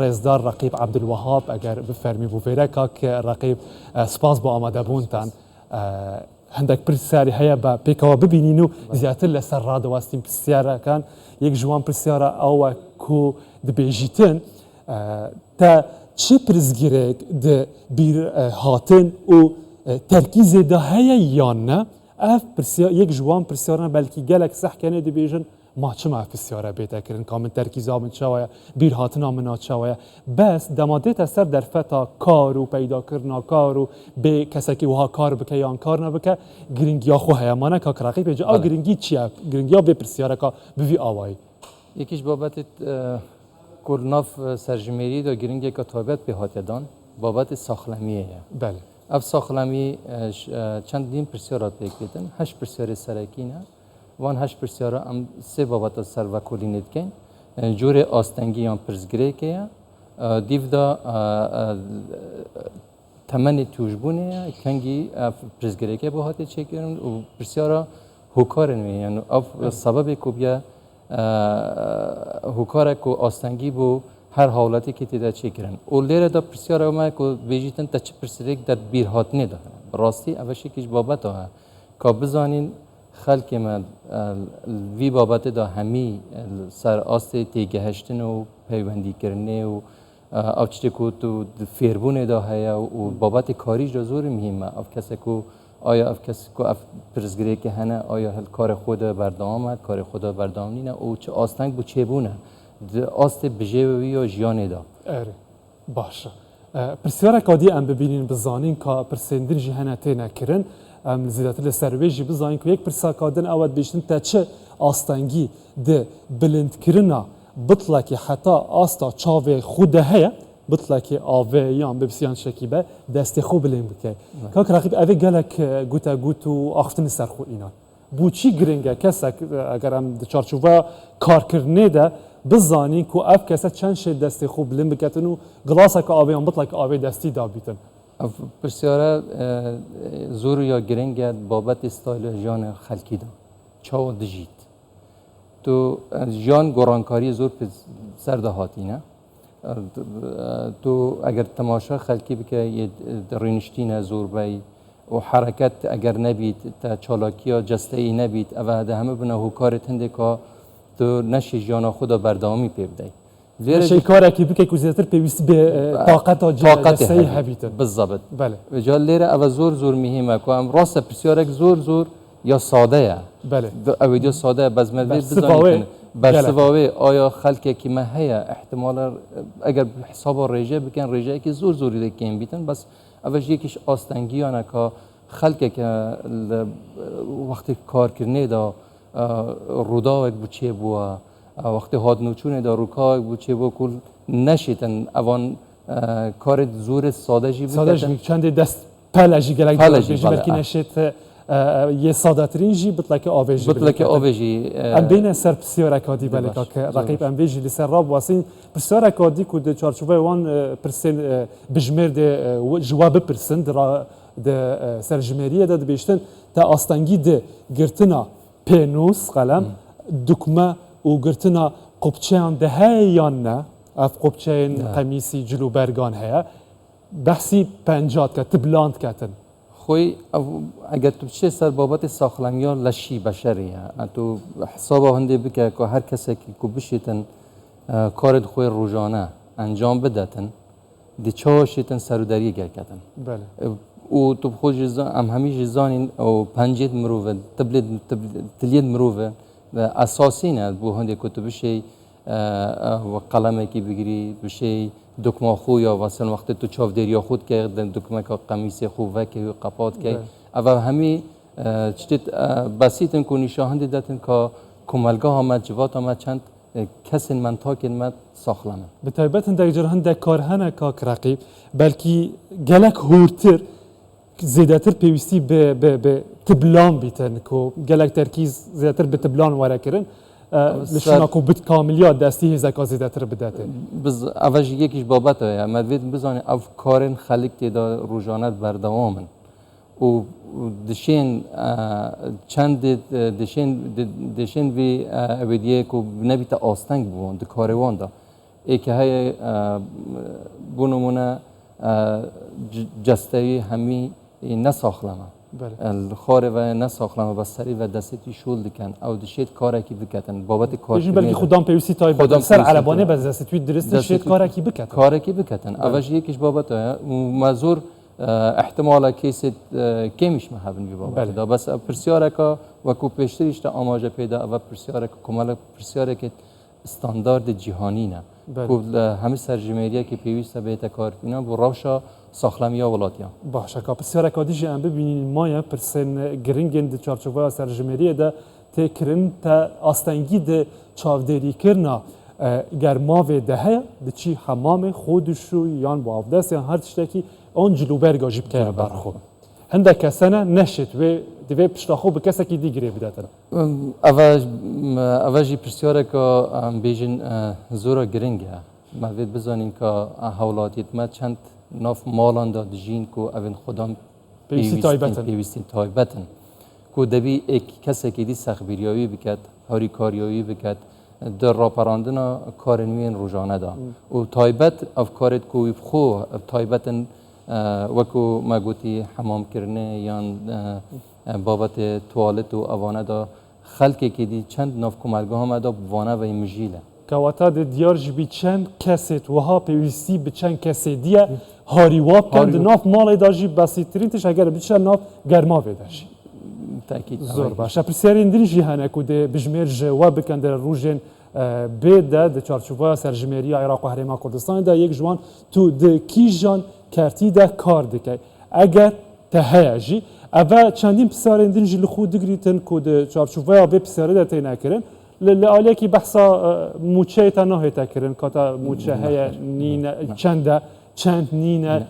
رزدار رقیب عبدالوهاب اگر بفرمی بوفیره که رقیب سپاس با آماده بونتان هندک پرسیاری هیا با پیکوا ببینین و زیاتر لسر راد واستیم پرسیاره کن یک جوان پرسیاره او کو دبیجیتن تا چه پرسگیرک د بیر هاتن و ترکیز ده هیا یا نه اف پرسیار یک جوان پرسیاره بلکی گلک صح کنه دبیجن ما چه ما پرسیاره بیت کردن کامن ترکیز آمد شویا بیر هاتن آمد شویا بس دمادت اثر در فتا کار و پیدا کردن کار و به کسی که وها کار بکه یا کار نبکه گرینگی خو هیامانه که رقیب بجا آ گرینگی چیه گرینگی به پرسیاره که بوی آوای یکیش بابت کلناف سرجمهری دا گرینگی که تابعت به هاتدان بابت ساخلمیه بله اف ساخلمی چند دین پرسیارات بکیدن 8 پرسیار سرکینه وان 8 پرسیاره ام سه بابت سر و کلینت کن جور آستنگی هم پرسگره که دیو دا تمنی توجبونه کنگی پرسگره که با هاتی چه کردن و پرسیاره هوکارن یعنی اف سبب کوبیا هوکاره کو آستنگی بو هر حالتی که تیدا چه کردن و لیره دا پرسیاره ما کو بیجیتن تا چه پرسیارک در بیر هات نده راستی اوشی کش بابت ها که بزانین خلق من وی بابت دا همی سر آست تیگهشتن و پیوندی کرنه و افچه کو تو فیربونه دا هیا و بابت کاریش دا زور مهمه اف کسی کو آیا اف کسی کو اف پرزگری که هنه آیا هل کار خود بردام آمد کار خود بردام نینه او چه آستنگ بو چه بونه آست بجیوی یا جیانه دا اره باشه پرسیاره کادی ام ببینین بزانین که پرسندر جهنه تینه کرن زیادتر لسرویجی بزنیم که یک پرساکادن اول بیشتن تا چه آستانگی ده بلند کرنا بطلا که حتی آستا چاوه خوده هیا بطلا که آوه یان ببسیان شکیبه دست خوب بلند بکه که رقیب اوه گلک گوتا گوتو آختن سرخو اینان بو چی گرنگه کسا اگر هم چارچوبه کار کرنه ده بزنیم که اف کسا چند شه دست خوب بلند بکتن و گلاسه که آوه یان بطلا که آوه دستی دا بیتن پرسیاره زور یا گرنگ بابت استایل جان خلکی دا چاو دجید تو جان گرانکاری زور پر سر دهاتی نه تو اگر تماشا خلکی بکه یه رینشتین زور بی و حرکت اگر نبید تا چالاکی یا جسته ای نبید اوه ده همه بنا هوکارت هنده که تو نشی جان خدا بردامی پیبدهی شيء كاره كي بك كوزيتر بيست بطاقة جسدية هبيته بالضبط بله وجال ليرة أو زور مهمة كوام راسة بسيارك زور يا ساده بله أو يا ساده بس ما بزنید برسواوی آیا خلقی که ما هیا احتمال اگر حساب رجع بکن رجعی که زوری دکیم بیتن بس اولش یکیش آستنگیانه که خلقی که وقتی کار کرنه دا رودا یک بچه بوا وقتی هاد نوچونه دا روکا بچه بوا کل نشیتن اوان کار زور ساده جی بکن چند دست پلجی گلک بلکی نشیت یه ساده‌ترین جی بطلق آویجی ام بین سر پسیار اکادی بلکه که رقیب ام ویجی لسر راب واسین پسیار اکادی که ده چارچوبه وان پرسن بجمر ده جواب پرسن ده سر جمهوریه ده بیشتن تا آستانگی ده گرتنا پینوس قلم دکمه و گرتنا قبچهان ده هی یا نه اف قبچهان قمیسی جلو برگان هیا بحثی پنجات که تبلاند کتن خوی اگر تو چه سر بابت ساخلنگیان لشی بشریه تو حساب هنده بکه که هر کسی که بشیتن کارد خوی روزانه انجام بدهتن دی چهاشیتن سرودری گر کتن بله و تو خود جزان ام همی جزانین او پنجید مروه تلید مروه اساسی نه بو هنده که تو بشی و قلمه که بگیری بشی دکمه خو یا مثلا وقتی تو چاف دریا خود که دکمه که قمیص خوبه که قپات که اول همی چت بسیطن کنی شاهنده دادن که کمالگاه آمد جوات آمد چند کسی منطقه من ساخلمه به تایبت هنده جرهنده کارهنه که رقیب بلکی گلک هورتر زیادتر پیوستی به تبلان بیتن که گلک ترکیز زیادتر به تبلان واره کرن لشنا کو بت کاملیات دستی زکات زیادتر بداته بز اولش یکیش بابت های مدوید بزنی اف کارن خلق تیدا روزانه بردوامن و دشین چند دشین وی اویدیه کو نبیت آستنگ بون د کاروان دا ای که های بونمونه جستوی همی نساخلمه بله خاره و نساخلمه بسری و دستی شول دکن او دشید کاری که بکتن بابت کار بجی بلکه خودم پیوستی تای خودم بدن سر پیوستی علبانه تای. بس دست توی درست شد کاری کی بکتن کاری که بکتن اولش یکیش بابت مزور احتمال کیست کمیش محبن بی بابت بله. دا بس پرسیاره که وکو پیشتریش تا آماجه پیدا و پرسیاره که کمال پرسیاره که استاندارد جهانی نه بله. که همه سرجمهریه که پیوسته به کار اینا بو روشا ساخلمیا ولاتیا باشه که پس یارا کادیجی ام ببینین مایا پرسن گرینگن د چارچوبا سرجمهریه ده تکرین تا آستانگی ده چاودری کرنا گرماوه ده هیا ده چی حمام خودشو یان با افداس یان هر تشتکی اون جلوبر گاجیب که برخو هنده کسانه نشد و دوی پشتاخو به کسی که دیگری بداتن اوجی پرسیاره که بیجن زورا گرینگه ما وید بزنین که حولاتیت ما چند ناف مالان داد جین کو اون خودم پیوستین تایبتن کو دبی یک کسی که دی سخبریایی بکد هاری کاریایی بکد در راپراندن کار نوین روزانه دا و تایبت افکارت کو خو تایبتن وکو ما گوتی حمام کرنه یا بابت توالت و اوانه دا خلقی که دی چند ناف کمرگاه هم دا وانه و مجیله کواتا د دیار جبی چند کسی وها پیوستی به چند کسی دیه هاری واب کند ناف مال داجی بسیترین تش اگر بیشتر ناف گرما بداشی تأکید زور باشه پرسیارین دین جهانه که ده بجمیر جواب بکند روزن بده د چارچوبا سرجمهری عراق و هریما کردستان ده یک جوان تو د کیجان کرتی ده کار دکه اگر تهیجی اول چندین پرسیارین دین جل خود دگریتن که د چارچوبا به پرسیاری ده تینا کرن لعالی کی بحثا موچه تا نه تکرن کاتا موچه های نین چند نینه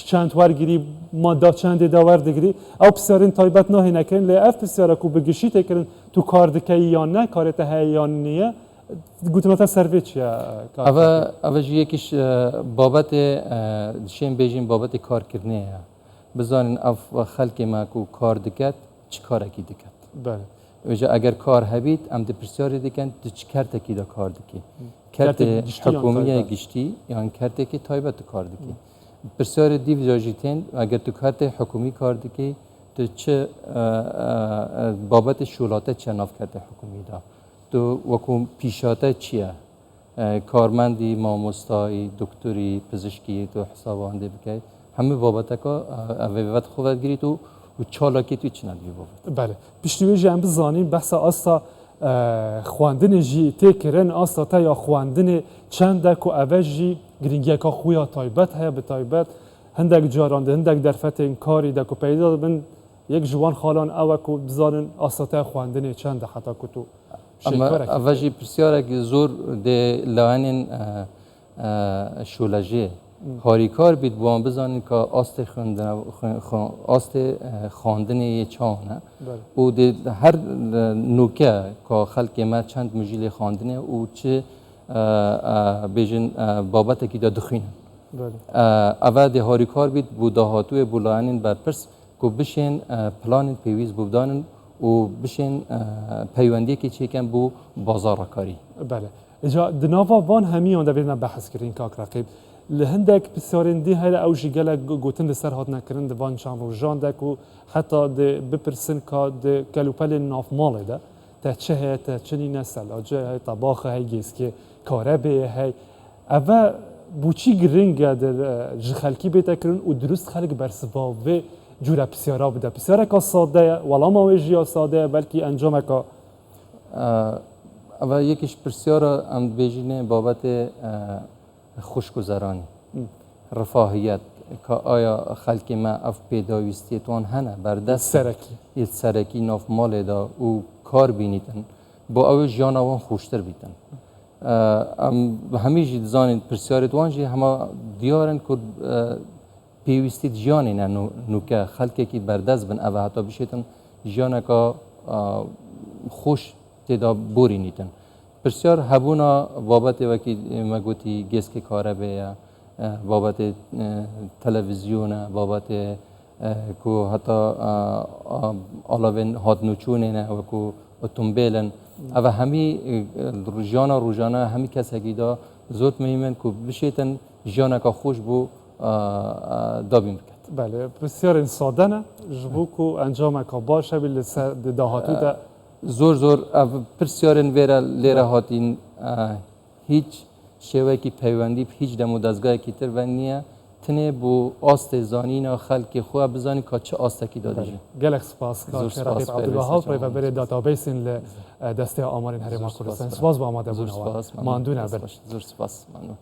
چند ورگیری ماده چند داور دگری او پسرین تایبت نه نکرن لی اف پسر کو بگشی تکرن تو کار دکی یا نه کارت های یا نیه گوتناتا سرویچ یا اول یکیش بابت شیم بیجیم بابت کار کرنه بزنین اف خلق ما کو کار دکت چی کار کی دکت بله وجه اگر کار هبید ام دپرسیاری دیکن چی کرده کی دا کار دکی کرد حکومی گشتی یا کرده کی تایبت کار دکی پرسیار دیو جاجیتین اگر تو کرد حکومی کار دکی تو چه بابت شولاته چه ناف کرده حکومی دا تو وکوم پیشاته چیه کارمندی ماموستایی دکتری پزشکی تو حسابانده بکی همه بابت که وقت خوبت گیری تو و چالاکی توی چند بابت بله پیشنهادی جنب بزنیم بحث آستا خواندن جی تکرن آستا تا یا خواندن چند کو اوجی گرینگی که خویا تایبت هیا به تایبت هندک جارانده هندک درفت این کاری دکو پیدا من یک جوان خالان او کو بزنن آستا تا خواندن چند حتی کو تو اما اوجی پرسیاره که زور ده لعنن شولجه هاریکار بید بوان بزنین که آست خواندن یه چانه و ده هر نوکه که خلق ما چند مجیل خواندنه و چه بیجن بابت که دا دخینه اول ده هاریکار بید بوداهاتوی بولانین برپرس که بشین پلان پیویز بودانن و بشین پیوندی که چه کن بو بازار کاری بله اجا دناوا وان همیان دبیرنا بحث کردین که رقیب لهندك بسیارندی هر اوجی گله گوتن در سر هات نکردن دوان شان روزان دک و حتی د بپرسن که د کلوپل ناف ماله ده تا چه هی تا چنی نسل آجه هی طباخ هی گیسکی کاربه هی اول بوچی گرینگه در جخلکی بیت کرن و درست خلق برسوا و جورا بسیارا بده بسیارا که ساده ولا ما وجیا ساده بلکه انجام که اول یکیش بسیارا ام بیجینه بابت خوشگذرانی رفاهیت که آیا خلق ما اف پیداویستیتون هنه بردست سرکی ناف مال دا و کار بینیدن با او جان آوان خوشتر بیتن همیشه دزانید پرسیارت وانجی همه دیارن که پیوستی جانی نه نوکه خلقی که بردست بن او حتی بشیتن جانه که خوش تدا بوری نیتن پرسیار هبونا بابت وکی مگوتی گسک کاره به بابت تلویزیون بابت کو حتی علاوه هات نوچونه نه و کو اتومبیلن اما همی روزانه همی کسی که دا زۆر مهمن که بشیتن ژیانێکا خوش بۆ دابین بکات. بله بسیار ساده نه جبو کو انجام که باشه بیل دهاتو ده زۆر پرسیارن وێرە لێرە هاتین هیچ شێوەیەکی پەیوەندی هیچ دەم و دەستگایەکی تر و نییە تنێ بۆ ئاستێ زانینە خەلکی خۆ بزانی کا چه ئاستێکی دادژێ. گەلێک سپاس رقیب عەبدولوهاب ڕێبەرێ داتابیسین لە دەستەی ئامارین هەرێما کوردستان. سپاس بۆ ئامادەبوونەوە ماندوو نەبن. زۆر سپاس ممنون.